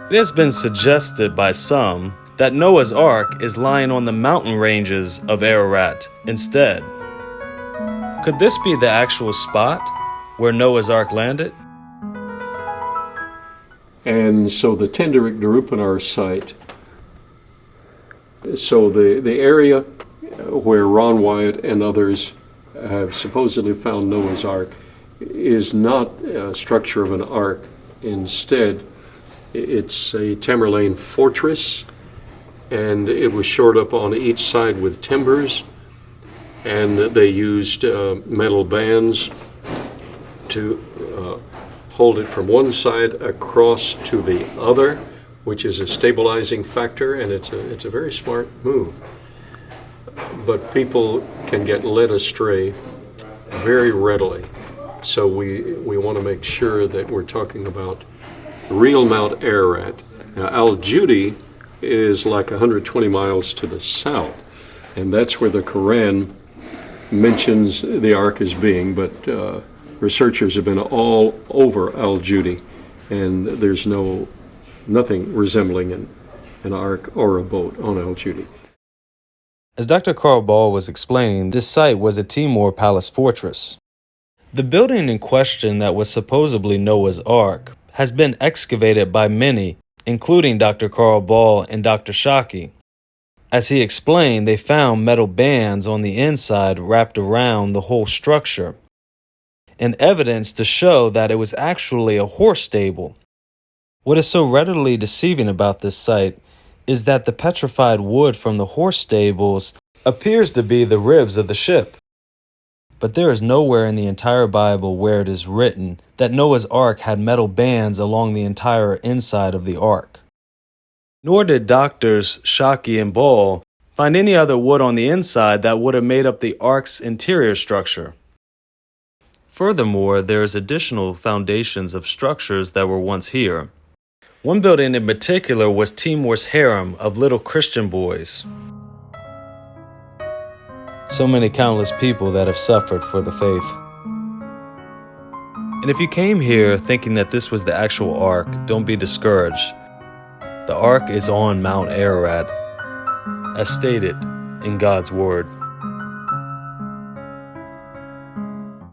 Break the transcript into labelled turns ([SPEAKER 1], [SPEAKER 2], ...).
[SPEAKER 1] It has been suggested by some that Noah's Ark is lying on the mountain ranges of Ararat instead. Could this be the actual spot where Noah's Ark landed?
[SPEAKER 2] And so the Tenderich Darupanar site, so the area where Ron Wyatt and others have supposedly found Noah's Ark is not a structure of an ark. Instead, it's a Tamerlane fortress, and it was shored up on each side with timbers, and they used metal bands to hold it from one side across to the other, which is a stabilizing factor, and it's a very smart move. But people can get led astray very readily. So we want to make sure that we're talking about real Mount Ararat. Now, Al-Judi is like 120 miles to the south, and that's where the Quran mentions the ark as being, but researchers have been all over Al-Judi, and there's nothing resembling an ark or a boat on Al-Judi.
[SPEAKER 1] As Dr. Carl Ball was explaining, this site was a Timur palace fortress. The building in question that was supposedly Noah's Ark has been excavated by many, including Dr. Carl Ball and Dr. Shockey. As he explained, they found metal bands on the inside wrapped around the whole structure, and evidence to show that it was actually a horse stable. What is so readily deceiving about this site is that the petrified wood from the horse stables appears to be the ribs of the ship. But there is nowhere in the entire Bible where it is written that Noah's Ark had metal bands along the entire inside of the ark. Nor did Doctors Shockey and Ball find any other wood on the inside that would have made up the ark's interior structure. Furthermore, there is additional foundations of structures that were once here. One building in particular was Timur's harem of little Christian boys. So many countless people that have suffered for the faith. And if you came here thinking that this was the actual ark, don't be discouraged. The ark is on Mount Ararat, as stated in God's word.